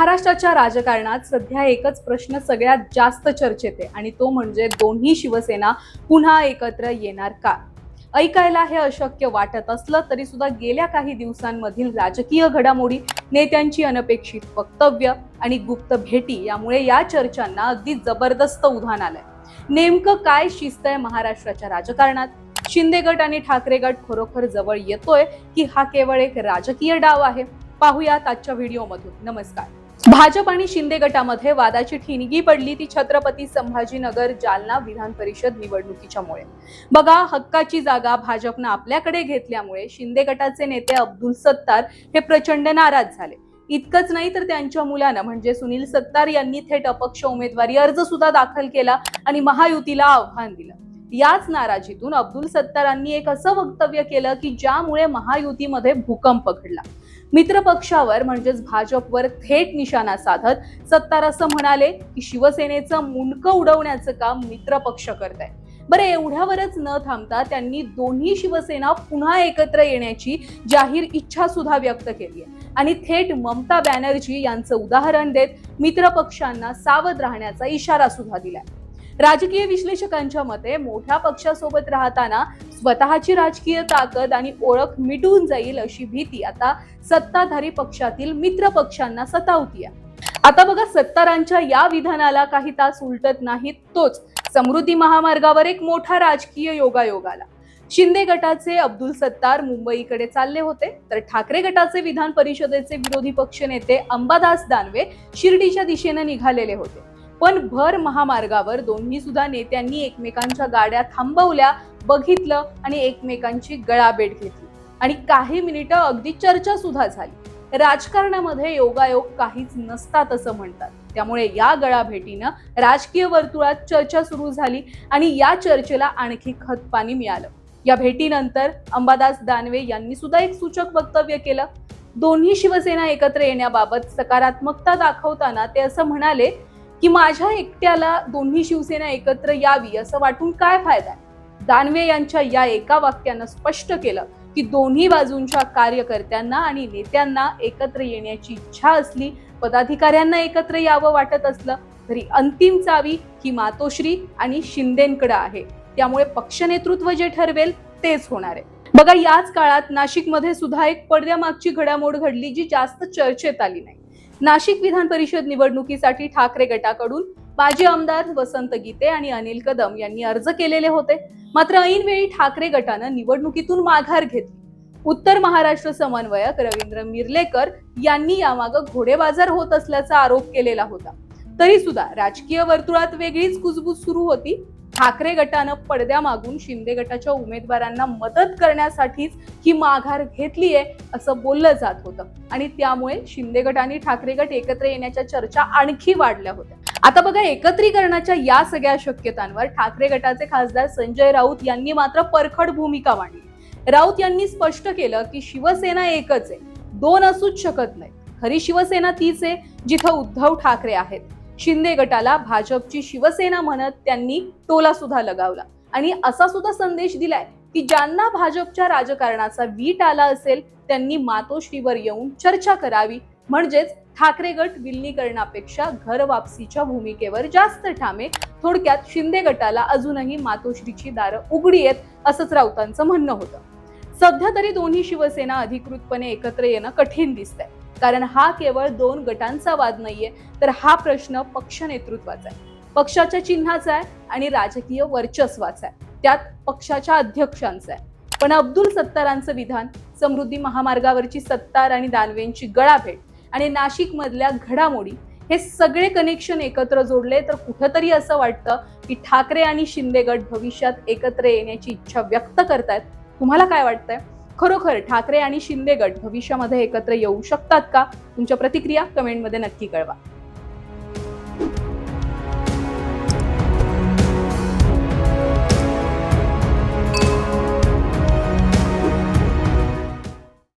महाराष्ट्राच्या राजकारणात सध्या एकच प्रश्न सगळ्यात जास्त चर्चेत आहे आणि तो म्हणजे दोन्ही शिवसेना पुन्हा एकत्र येणार का? ऐकायला हे अशक्य वाटत असलं तरी सुद्धा गेल्या काही दिवसांमधील राजकीय घडामोडी, नेत्यांची अनपेक्षित वक्तव्य आणि गुप्त भेटी यामुळे या चर्चांना अगदी जबरदस्त उधाण आलंय. नेमकं काय शिस्त आहे महाराष्ट्राच्या राजकारणात? शिंदे गट आणि ठाकरे गट खरोखर जवळ येतोय की हा केवळ एक राजकीय डाव आहे? पाहूयात आजच्या व्हिडिओमधून. नमस्कार. भाजप आणि शिंदे गटामध्ये वादाची ठिणगी पडली ती छत्रपती संभाजीनगर जालना विधान परिषद निवडणुकीच्यामुळे. बघा, हक्काची जागा भाजपनं आपल्याकडे घेतल्यामुळे शिंदे गटाचे नेते अब्दुल सत्तार हे प्रचंड नाराज झाले. इतकंच नाही तर त्यांच्या मुलानं म्हणजे सुनील सत्तार यांनी थेट अपक्ष उमेदवारी अर्ज सुद्धा दाखल केला आणि महायुतीला आव्हान दिलं. याच नाराजीतून अब्दुल सत्तारांनी एक असं वक्तव्य केलं की ज्यामुळे महायुतीमध्ये भूकंप घडला. मित्र पक्षावर म्हणजेच भाजपवर थेट निशाणा साधत सत्तार असं म्हणाले की शिवसेनेचं मुंडकं उडवण्याचं काम मित्र पक्ष करताय. बरं, एवढ्यावरच न थांबता त्यांनी दोन्ही शिवसेना पुन्हा एकत्र येण्याची जाहीर इच्छा सुद्धा व्यक्त केली आहे आणि थेट ममता बॅनर्जी यांचं उदाहरण देत मित्र पक्षांना सावध राहण्याचा इशारा सुद्धा दिलाय. राजकीय विश्लेषकांच्या मते मोठ्या पक्षासोबत राहताना स्वतःची राजकीय ताकद आणि ओळख मिटून जाईल अशी भीती आता सत्ताधारी पक्षातील मित्र पक्षांना सतावतीये. आता बघा, सत्तारांच्या या विधानाला काही तास उलटत नाहीत तोच समृद्धी महामार्गावर एक मोठा राजकीय योगायोग आला. शिंदे गटाचे अब्दुल सत्तार मुंबईकडे चालले होते तर ठाकरे गटाचे विधान परिषदेचे विरोधी पक्षनेते अंबादास दानवे शिर्डीच्या दिशेने निघालेले होते. पण भर महामार्गावर दोन्ही सुद्धा नेत्यांनी एकमेकांच्या गाड्या थांबवल्या, बघितलं आणि एकमेकांची गळाभेट घेतली आणि काही मिनिटं अगदी चर्चा सुद्धा झाली. राजकारणामध्ये योगायोग काहीच नसतात असं म्हणतात. त्यामुळे या गळाभेटीनं राजकीय वर्तुळात चर्चा सुरू झाली आणि या चर्चेला आणखी खतपाणी मिळालं. या भेटीनंतर अंबादास दानवे यांनी सुद्धा एक सूचक वक्तव्य केलं. दोन्ही शिवसेना एकत्र येण्याबाबत सकारात्मकता दाखवताना ते असं म्हणाले की माझ्या एकट्याला दोन्ही शिवसेना एकत्र यावी असं वाटून काय फायदा आहे. दानवे यांच्या या एका वाक्यानं स्पष्ट केलं की दोन्ही बाजूंच्या कार्यकर्त्यांना आणि नेत्यांना एकत्र येण्याची इच्छा असली, पदाधिकाऱ्यांना एकत्र यावं वाटत असलं तरी अंतिम चावी ही मातोश्री आणि शिंदेंकडे आहे. त्यामुळे पक्ष नेतृत्व जे ठरवेल तेच होणार आहे. बघा, याच काळात नाशिकमध्ये सुद्धा एक पडद्यामागची घडामोड घडली जी जास्त चर्चेत आली नाही. नाशिक विधान परिषद निवडणुकीसाठी ठाकरे गटाकडून माजी आमदार वसंत गीते आणि अनिल कदम यांनी अर्ज केलेले होते. मात्र ऐनवेळी ठाकरे गटानं निवडणुकीतून माघार घेतली. उत्तर महाराष्ट्र समन्वयक रवींद्र मिर्लेकर यांनी यामागे घोडेबाजार होत असल्याचा आरोप केलेला होता. तरी सुद्धा राजकीय वर्तुळात वेगळीच कुजबूज सुरू होती. ठाकरे गटानं पडद्यामागून शिंदे गटाच्या उमेदवारांना मदत करण्यासाठीच ही माघार घेतलीये असं बोललं जात होतं आणि त्यामुळे शिंदे गट आणि ठाकरे गट एकत्र येण्याच्या चर्चा आणखी वाढल्या होत्या. आता बघा, एकत्रीकरणाच्या या सगळ्या शक्यतांवर ठाकरे गटाचे खासदार संजय राऊत यांनी मात्र परखड भूमिका मांडली. राऊत यांनी स्पष्ट केलं की शिवसेना एकच आहे, दोन असूच शकत नाही. खरी शिवसेना तीच आहे जिथं उद्धव ठाकरे आहेत. शिंदे गटाला भाजपची शिवसेना म्हणत त्यांनी टोला सुद्धा लगावला आणि असा सुद्धा संदेश दिलाय की ज्यांना भाजपच्या राजकारणाचा वीट आला असेल त्यांनी मातोश्रीवर येऊन चर्चा करावी. म्हणजेच ठाकरे गट विलीनीकरणापेक्षा घर वापसीच्या भूमिकेवर जास्त ठामे. थोडक्यात शिंदे गटाला अजूनही मातोश्रीची दारं उघडी आहेत असंच राऊतांचं म्हणणं होतं. सध्या तरी दोन्ही शिवसेना अधिकृतपणे एकत्र येणं कठीण दिसतंय, कारण हा केवळ दोन गटांचा वाद नाहीये तर हा प्रश्न पक्ष नेतृत्वाचा आहे, पक्षाच्या चिन्हाचा आहे आणि राजकीय वर्चस्वाचा आहे, त्यात पक्षाच्या अध्यक्षांचा आहे. पण अब्दुल सत्तारांचं विधान, समृद्धी महामार्गावरची सत्तार आणि दानवेंची गळाभेट आणि नाशिक मधल्या घडामोडी हे सगळे कनेक्शन एकत्र जोडले तर कुठंतरी असं वाटतं की ठाकरे आणि शिंदे गट भविष्यात एकत्र येण्याची इच्छा व्यक्त करतायत. तुम्हाला काय वाटतंय? खरोखर ठाकरे आणि शिंदे गट भविष्यामध्ये एकत्र येऊ शकतात का? तुमच्या प्रतिक्रिया कमेंटमध्ये नक्की कळवा.